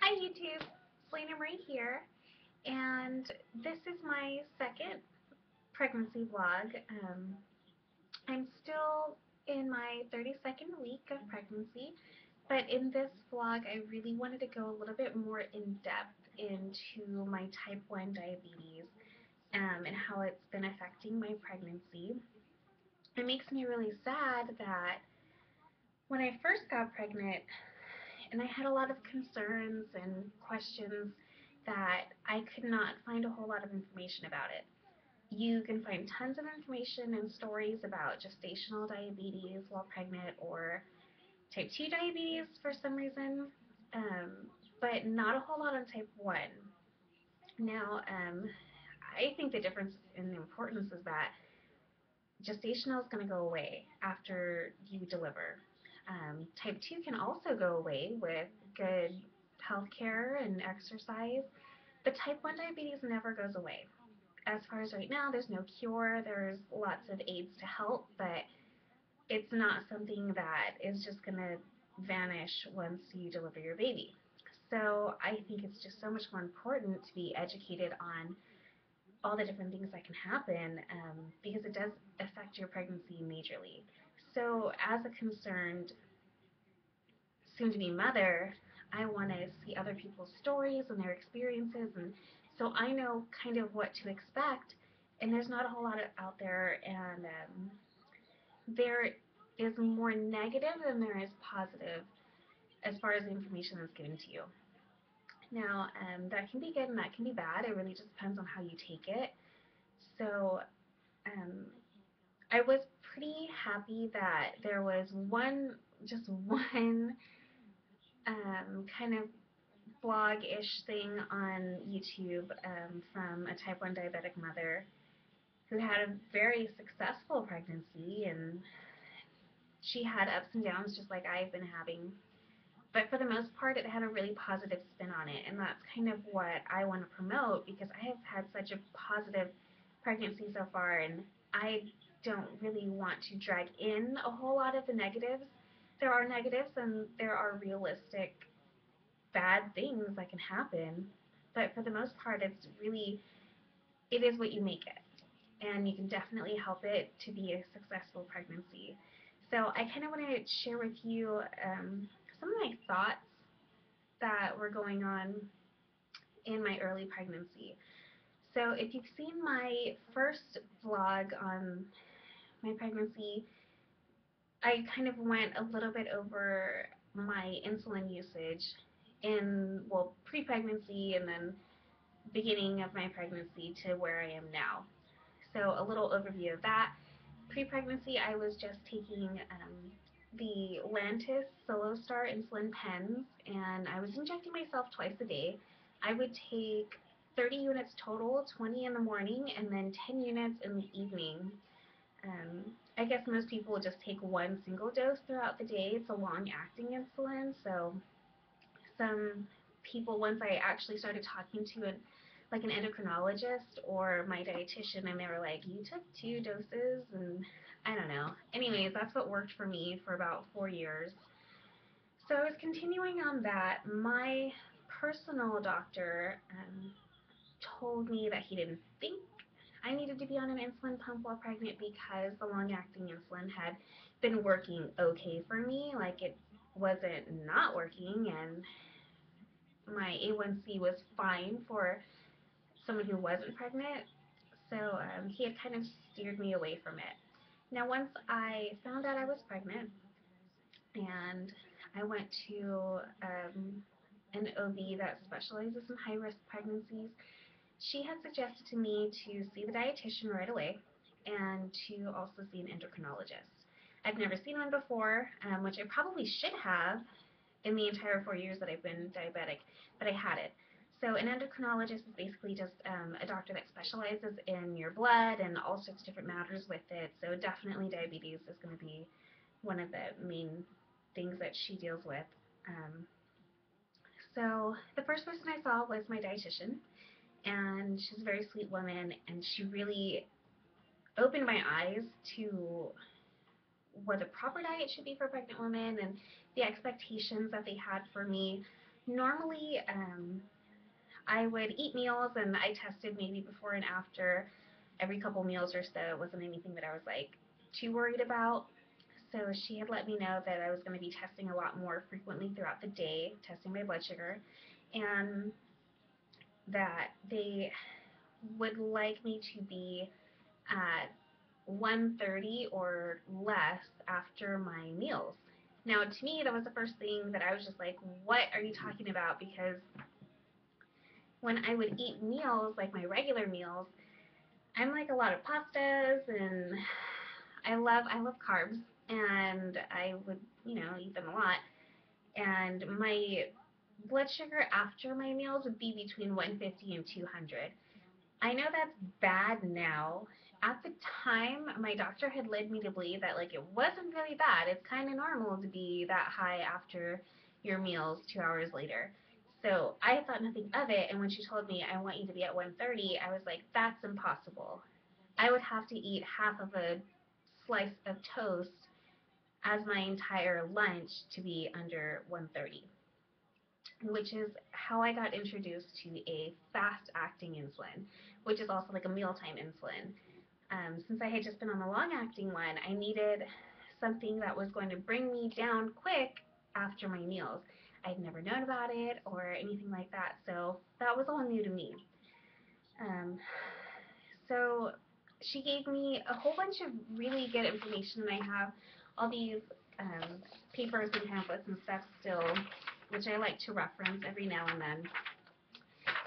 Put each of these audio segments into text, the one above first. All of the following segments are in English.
Hi YouTube, Salina Marie here, and this is my second pregnancy vlog. I'm still in my 32nd week of pregnancy, but in this vlog I really wanted to go a little bit more in depth into my type 1 diabetes and how it's been affecting my pregnancy. It makes me really sad that when I first got pregnant, and I had a lot of concerns and questions that I could not find a whole lot of information about it. You can find tons of information and stories about gestational diabetes while pregnant or type 2 diabetes for some reason, um, but not a whole lot on type 1. Now, I think the difference in the importance is that gestational is going to go away after you deliver. Type 2 can also go away with good health care and exercise, but type 1 diabetes never goes away. As far as right now, there's no cure. There's lots of aids to help, but it's not something that is just going to vanish once you deliver your baby. So I think it's just so much more important to be educated on all the different things that can happen because it does affect your pregnancy majorly. So as a concerned soon-to-be mother, I want to see other people's stories and their experiences, and so I know kind of what to expect. And there's not a whole lot out there, and there is more negative than there is positive as far as the information that's given to you. Now, that can be good and that can be bad. It really just depends on how you take it. So, um, I was pretty happy that there was just one kind of blog-ish thing on YouTube from a type 1 diabetic mother who had a very successful pregnancy, and she had ups and downs just like I've been having. But for the most part, it had a really positive spin on it, and that's kind of what I want to promote because I have had such a positive pregnancy so far, and I don't really want to drag in a whole lot of the negatives. There are negatives and there are realistic bad things that can happen, but for the most part, it is what you make it, and you can definitely help it to be a successful pregnancy. So I kind of want to share with you some of my thoughts that were going on in my early pregnancy. So if you've seen my first vlog on my pregnancy, I kind of went a little bit over my insulin usage in, well, pre-pregnancy and then beginning of my pregnancy to where I am now. So a little overview of that. Pre-pregnancy, I was just taking the Lantus SoloStar insulin pens, and I was injecting myself twice a day. I would take 30 units total, 20 in the morning, and then 10 units in the evening. I guess most people will just take one single dose throughout the day. It's a long-acting insulin, so some people, once I actually started talking to an endocrinologist or my dietitian, and they were like, you took 2 doses, and I don't know. Anyways, that's what worked for me for about 4 years. So I was continuing on that. My personal doctor told me that he didn't think I needed to be on an insulin pump while pregnant because the long-acting insulin had been working okay for me. Like, it wasn't not working, and my A1C was fine for someone who wasn't pregnant. So he had kind of steered me away from it. Now, once I found out I was pregnant and I went to an OB that specializes in high-risk pregnancies, she had suggested to me to see the dietitian right away and to also see an endocrinologist. I've never seen one before, which I probably should have in the entire 4 years that I've been diabetic, but I hadn't. So an endocrinologist is basically just a doctor that specializes in your blood and all sorts of different matters with it. So definitely diabetes is going to be one of the main things that she deals with. Um, so the first person I saw was my dietitian, and she's a very sweet woman, and she really opened my eyes to what the proper diet should be for pregnant women and the expectations that they had for me. Normally, I would eat meals and I tested maybe before and after every couple meals or so. It wasn't anything that I was like too worried about. So she had let me know that I was going to be testing a lot more frequently throughout the day, testing my blood sugar, and that they would like me to be at 1:30 or less after my meals. Now, to me, that was the first thing that I was just like, what are you talking about? Because when I would eat meals, like my regular meals, I'm like a lot of pastas and I love carbs and I would, eat them a lot. And my blood sugar after my meals would be between 150 and 200. I know that's bad now. At the time, my doctor had led me to believe that like it wasn't really bad. It's kind of normal to be that high after your meals 2 hours later. So I thought nothing of it, and when she told me I want you to be at 1:30, I was like, that's impossible. I would have to eat half of a slice of toast as my entire lunch to be under 1:30, which is how I got introduced to a fast-acting insulin, which is also like a mealtime insulin. Since I had just been on the long-acting one, I needed something that was going to bring me down quick after my meals. I'd never known about it or anything like that, so that was all new to me. Um, so she gave me a whole bunch of really good information, and I have all these um, papers and pamphlets and stuff still, which I like to reference every now and then.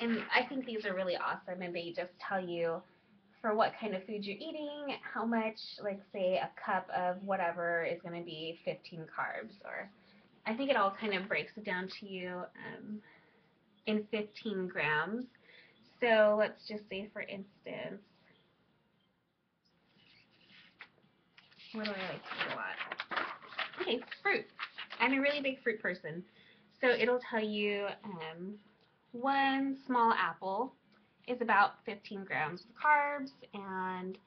And I think these are really awesome, and they just tell you for what kind of food you're eating, how much, like say a cup of whatever is going to be 15 carbs, or I think it all kind of breaks it down to you in 15 grams. So let's just say, for instance, what do I like to eat a lot? Okay, fruit. I'm a really big fruit person. So it'll tell you one small apple is about 15 grams of carbs, and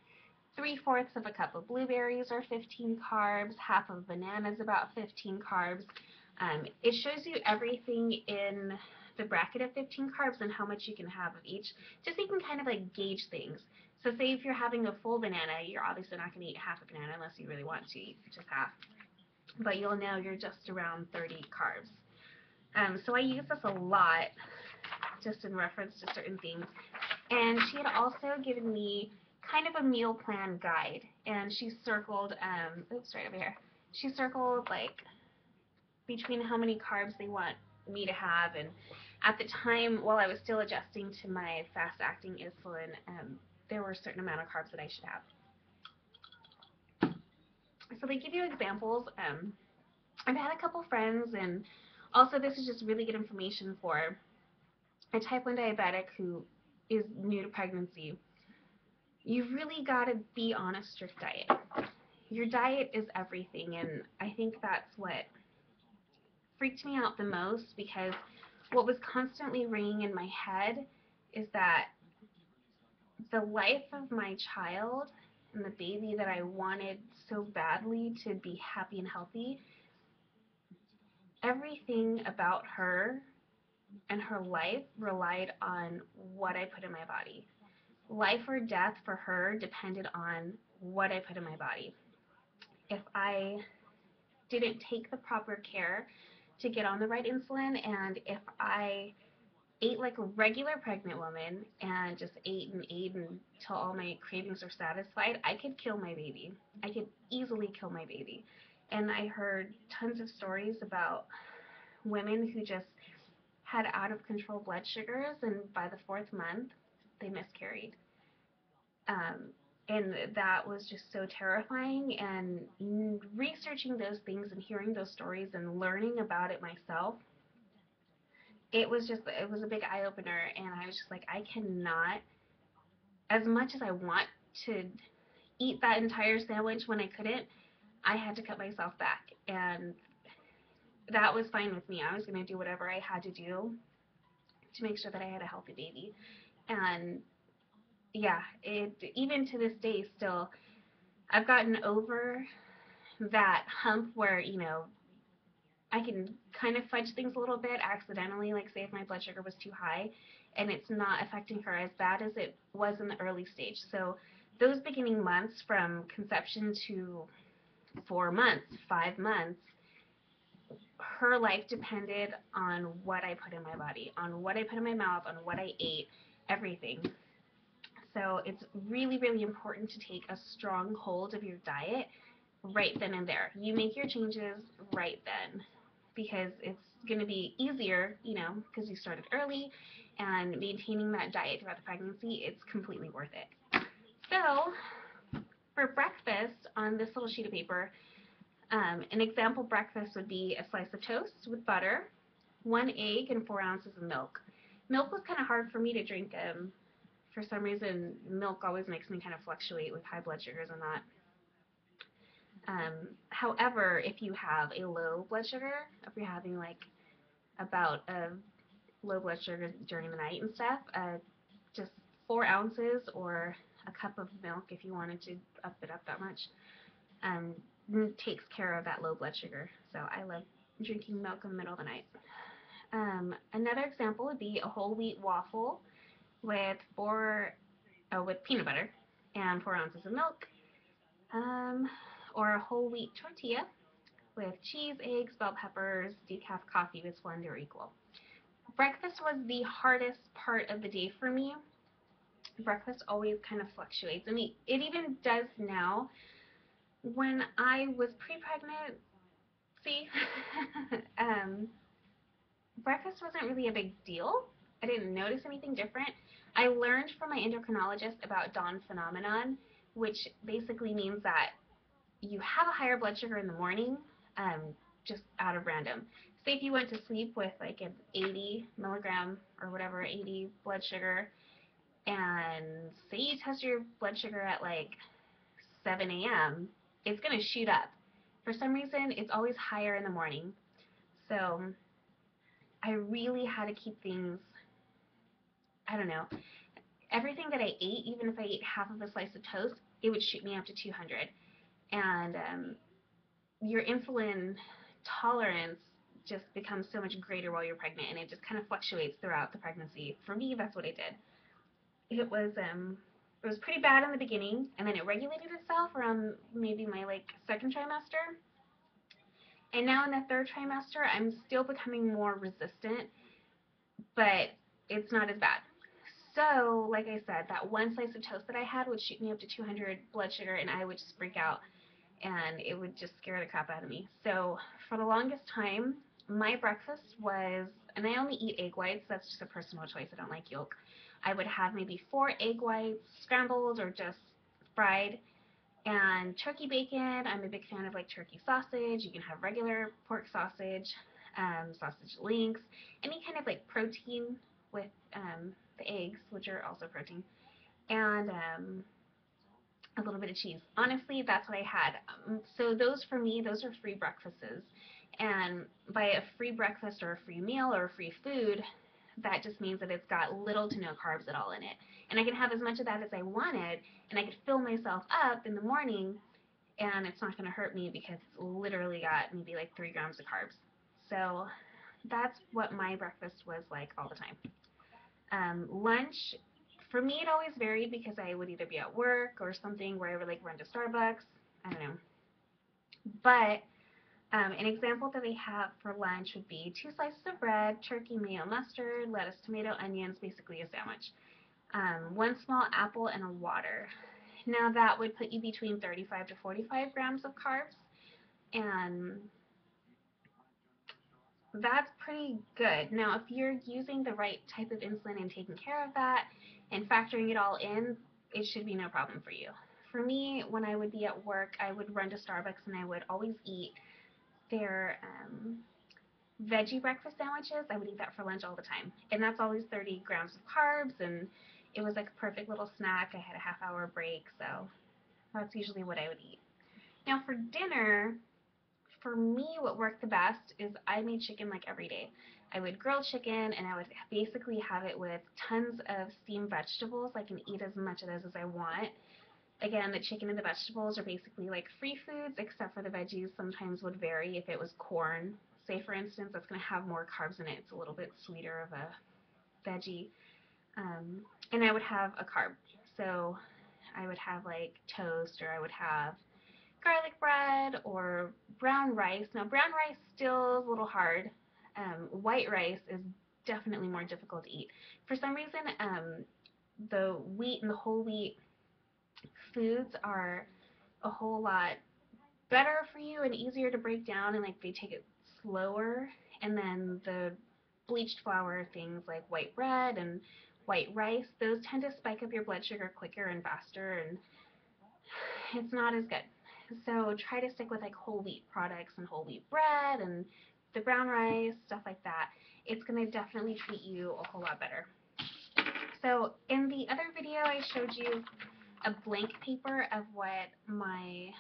3/4 of a cup of blueberries are 15 carbs, half of a banana is about 15 carbs. It shows you everything in the bracket of 15 carbs and how much you can have of each, just so you can kind of like gauge things. So say if you're having a full banana, you're obviously not going to eat half a banana unless you really want to eat just half, but you'll know you're just around 30 carbs. So I use this a lot just in reference to certain things. And she had also given me kind of a meal plan guide, and she circled, oops, right over here. She circled like between how many carbs they want me to have, and at the time, while I was still adjusting to my fast-acting insulin, there were a certain amount of carbs that I should have. So they give you examples. I've had a couple friends, and also this is just really good information for a type 1 diabetic who is new to pregnancy. You've really got to be on a strict diet. Your diet is everything, and I think that's what freaked me out the most, because what was constantly ringing in my head is that the life of my child and the baby that I wanted so badly to be happy and healthy, everything about her and her life relied on what I put in my body. Life or death for her depended on what I put in my body. If I didn't take the proper care to get on the right insulin, and if I ate like a regular pregnant woman and just ate until all my cravings were satisfied, I could kill my baby. I could easily kill my baby. And I heard tons of stories about women who just had out of control blood sugars, and by the fourth month, they miscarried. Um, and that was just so terrifying. And researching those things and hearing those stories and learning about it myself, it was a big eye opener. And I was just like, I cannot, as much as I want to eat that entire sandwich when I couldn't, I had to cut myself back. And that was fine with me. I was going to do whatever I had to do to make sure that I had a healthy baby. And yeah, it even to this day still, I've gotten over that hump where, I can kind of fudge things a little bit accidentally, like say if my blood sugar was too high and it's not affecting her as bad as it was in the early stage. So those beginning months from conception to 4 months, 5 months, her life depended on what I put in my body, on what I put in my mouth, on what I ate, everything. So it's really, really important to take a strong hold of your diet right then and there. You make your changes right then because it's going to be easier, because you started early, and maintaining that diet throughout the pregnancy, it's completely worth it. So for breakfast on this little sheet of paper, an example breakfast would be a slice of toast with butter, 1 egg, and 4 ounces of milk. Milk was kind of hard for me to drink. For some reason, milk always makes me kind of fluctuate with high blood sugars and that. However, if you have a low blood sugar, if you're having like a bout of low blood sugar during the night and stuff, just 4 ounces or a cup of milk if you wanted to up it up that much, um, takes care of that low blood sugar. So I love drinking milk in the middle of the night. Another example would be a whole wheat waffle with with peanut butter and 4 ounces of milk, um, or a whole wheat tortilla with cheese, eggs, bell peppers, decaf coffee with Splenda or Equal. Breakfast was the hardest part of the day for me. Breakfast always kind of fluctuates. I mean, it even does now. When I was pre-pregnant, see, um, breakfast wasn't really a big deal. I didn't notice anything different. I learned from my endocrinologist about dawn phenomenon, which basically means that you have a higher blood sugar in the morning, just out of random. Say if you went to sleep with like an 80 milligram or whatever, 80 blood sugar, and say you test your blood sugar at like 7 a.m., it's going to shoot up. For some reason, it's always higher in the morning. So I really had to keep things, I don't know, everything that I ate, even if I ate half of a slice of toast, it would shoot me up to 200. And your insulin tolerance just becomes so much greater while you're pregnant, and it just kind of fluctuates throughout the pregnancy. For me, that's what I did. It was pretty bad in the beginning, and then it regulated itself around maybe my like second trimester. And now in the third trimester, I'm still becoming more resistant, but it's not as bad. So, like I said, that one slice of toast that I had would shoot me up to 200 blood sugar, and I would just freak out, and it would just scare the crap out of me. So, for the longest time, my breakfast was, and I only eat egg whites, that's just a personal choice, I don't like yolk. I would have maybe 4 egg whites, scrambled or just fried, and turkey bacon. I'm a big fan of like turkey sausage. You can have regular pork sausage, sausage links, any kind of like protein with the eggs, which are also protein, and a little bit of cheese. Honestly, that's what I had. So those for me, those are free breakfasts. And by a free breakfast or a free meal or a free food, that just means that it's got little to no carbs at all in it. And I can have as much of that as I wanted, and I could fill myself up in the morning, and it's not going to hurt me because it's literally got maybe like 3 grams of carbs. So that's what my breakfast was like all the time. Lunch, for me, it always varied because I would either be at work or something where I would like run to Starbucks. I don't know. But an example that they have for lunch would be 2 slices of bread, turkey, mayo, mustard, lettuce, tomato, onions, basically a sandwich. 1 small apple and a water. Now that would put you between 35 to 45 grams of carbs, and that's pretty good. Now, if you're using the right type of insulin and taking care of that and factoring it all in, it should be no problem for you. For me, when I would be at work, I would run to Starbucks and I would always eat their veggie breakfast sandwiches. I would eat that for lunch all the time. And that's always 30 grams of carbs, and it was like a perfect little snack. I had a half-hour break, so that's usually what I would eat. Now, for dinner, for me, what worked the best is I made chicken like every day. I would grill chicken, and I would basically have it with tons of steamed vegetables. I can eat as much of those as I want. Again, the chicken and the vegetables are basically like free foods, except for the veggies sometimes would vary if it was corn. say for instance, that's going to have more carbs in it. It's a little bit sweeter of a veggie. And I would have a carb. So I would have like toast, or I would have garlic bread or brown rice. Now, brown rice still is a little hard. White rice is definitely more difficult to eat. For some reason, the wheat and the whole wheat foods are a whole lot better for you and easier to break down, and like they take it slower. And then the bleached flour things like white bread and white rice, those tend to spike up your blood sugar quicker and faster, and it's not as good. So try to stick with like whole wheat products and whole wheat bread and the brown rice, stuff like that. It's going to definitely treat you a whole lot better. So in the other video, I showed you a blank paper of what my,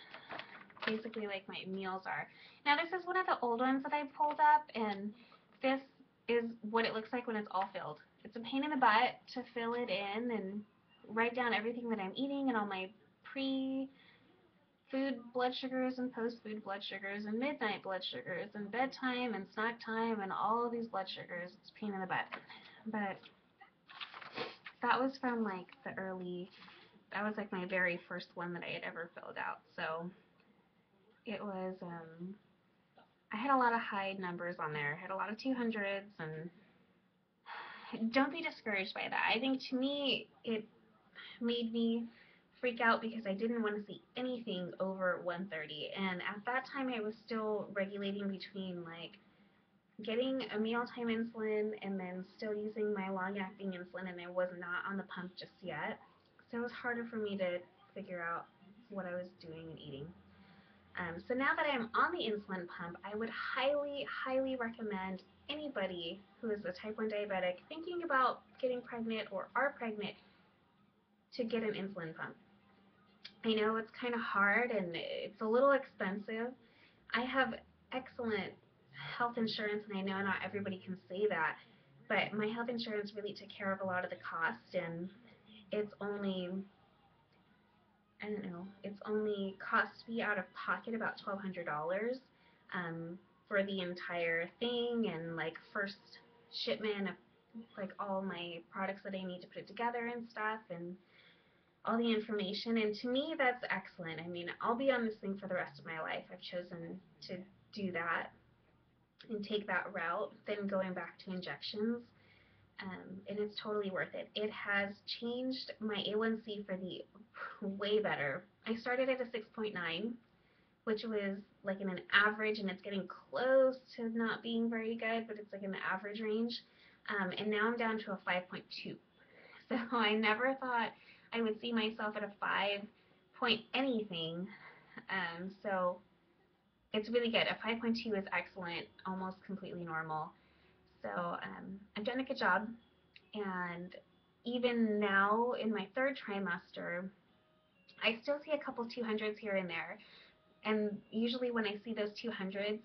basically like my meals are. Now this is one of the old ones that I pulled up, and this is what it looks like when it's all filled. It's a pain in the butt to fill it in and write down everything that I'm eating and all my pre-food blood sugars and post-food blood sugars and midnight blood sugars and bedtime and snack time and all of these blood sugars. It's a pain in the butt. But that was from like the early, that was like my very first one that I had ever filled out. So it was, I had a lot of high numbers on there. I had a lot of 200s, and don't be discouraged by that. I think to me, it made me freak out because I didn't want to see anything over 130. And at that time, I was still regulating between like getting a mealtime insulin and then still using my long-acting insulin, and I was not on the pump just yet. So it was harder for me to figure out what I was doing and eating. So now that I'm on the insulin pump, I would highly, highly recommend anybody who is a type 1 diabetic thinking about getting pregnant or are pregnant to get an insulin pump. I know it's kind of hard and it's a little expensive. I have excellent health insurance, and I know not everybody can say that, but my health insurance really took care of a lot of the cost, and it's only, I don't know, it's only cost me out of pocket about $1,200 for the entire thing, and like first shipment of like all my products that I need to put it together and stuff, and all the information. And to me, that's excellent. I mean, I'll be on this thing for the rest of my life. I've chosen to do that and take that route than going back to injections. And it's totally worth it. It has changed my A1C for the way better. I started at a 6.9, which was like in an average, and it's getting close to not being very good, but it's like in the average range. And now I'm down to a 5.2. So I never thought I would see myself at a 5 point anything. So it's really good. A 5.2 is excellent, almost completely normal. So I've done a good job. And even now in my third trimester, I still see a couple 200s here and there. And usually when I see those 200s,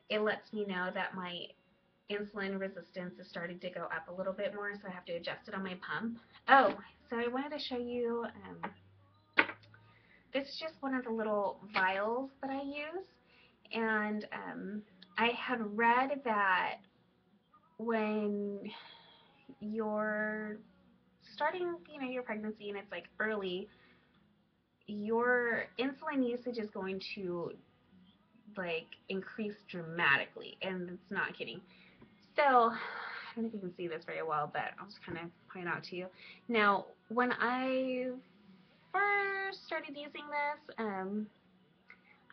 it lets me know that my insulin resistance is starting to go up a little bit more, so I have to adjust it on my pump. Oh, so I wanted to show you, this is just one of the little vials that I use. And I had read that when you're starting, your pregnancy and it's like early, your insulin usage is going to like increase dramatically, and it's not kidding. So I don't know if you can see this very well, but I'll just kind of point out to you. Now, when I first started using this,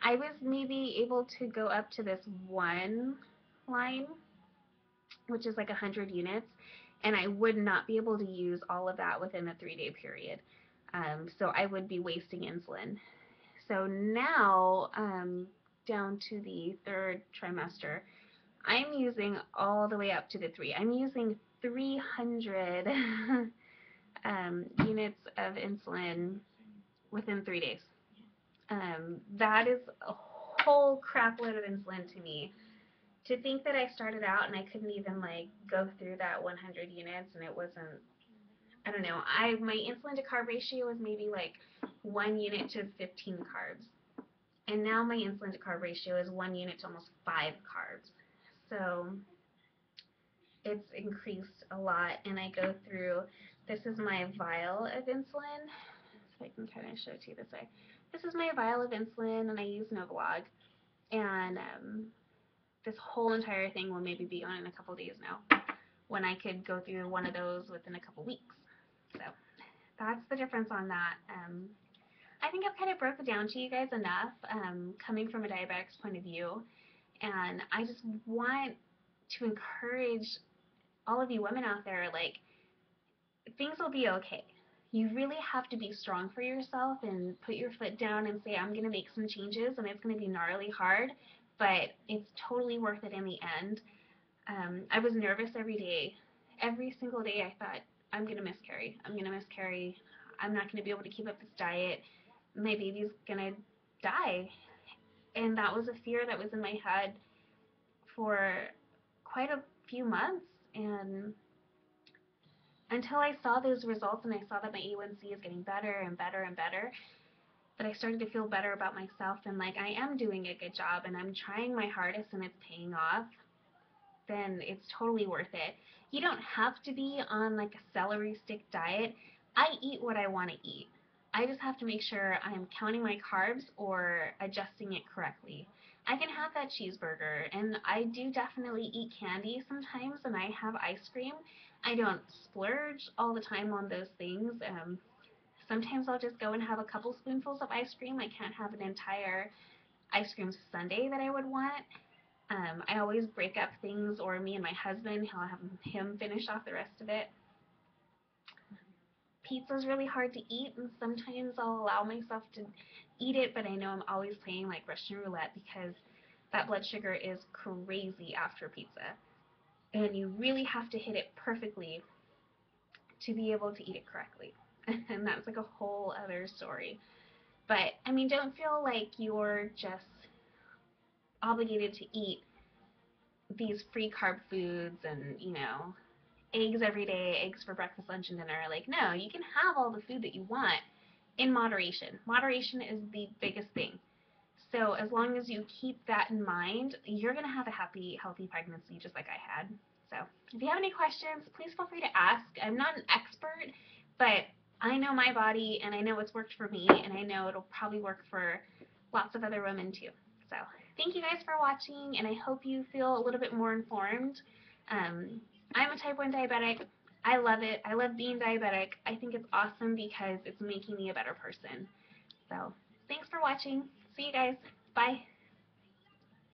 I was maybe able to go up to this one line, which is like 100 units, and I would not be able to use all of that within a 3-day period. So I would be wasting insulin. So now, down to the third trimester, I'm using all the way up to the 3. I'm using 300 units of insulin within 3 days. That is a whole crap load of insulin to me. To think that I started out and I couldn't even like go through that 100 units, and it wasn't, I don't know, my insulin to carb ratio was maybe like 1 unit to 15 carbs. And now my insulin to carb ratio is 1 unit to almost 5 carbs. So it's increased a lot, and I go through, this is my vial of insulin, so I can kind of show it to you this way. This is my vial of insulin, and I use Novolog, and this whole entire thing will maybe be on in a couple days now, when I could go through one of those within a couple weeks. So that's the difference on that. I think I've kind of broke it down to you guys enough, coming from a diabetic's point of view, and I just want to encourage all of you women out there, like, things will be okay. You really have to be strong for yourself and put your foot down and say, I'm going to make some changes, and it's going to be gnarly hard, but it's totally worth it in the end. I was nervous every day. Every single day I thought, I'm going to miscarry. I'm going to miscarry. I'm not going to be able to keep up this diet. My baby's going to die. And that was a fear that was in my head for quite a few months. And until I saw those results and I saw that my A1C is getting better and better and better, that I started to feel better about myself and like I am doing a good job and I'm trying my hardest and it's paying off, then it's totally worth it. You don't have to be on like a celery stick diet. I eat what I want to eat. I just have to make sure I'm counting my carbs or adjusting it correctly. I can have that cheeseburger, and I do definitely eat candy sometimes, and I have ice cream. I don't splurge all the time on those things. Sometimes I'll just go and have a couple spoonfuls of ice cream. I can't have an entire ice cream sundae that I would want. I always break up things, or me and my husband, I'll have him finish off the rest of it. Pizza's really hard to eat, and sometimes I'll allow myself to eat it, but I know I'm always playing like Russian roulette because that blood sugar is crazy after pizza. And you really have to hit it perfectly to be able to eat it correctly. And that's like a whole other story. But, I mean, don't feel like you're just obligated to eat these free carb foods and, eggs every day, eggs for breakfast, lunch, and dinner. Like, no, you can have all the food that you want in moderation. Moderation is the biggest thing. So as long as you keep that in mind, you're going to have a happy, healthy pregnancy just like I had. So if you have any questions, please feel free to ask. I'm not an expert, but I know my body, and I know it's worked for me, and I know it'll probably work for lots of other women too. So thank you guys for watching, and I hope you feel a little bit more informed. Um, I'm a type 1 diabetic. I love it. I love being diabetic. I think it's awesome because it's making me a better person. So thanks for watching. See you guys. Bye.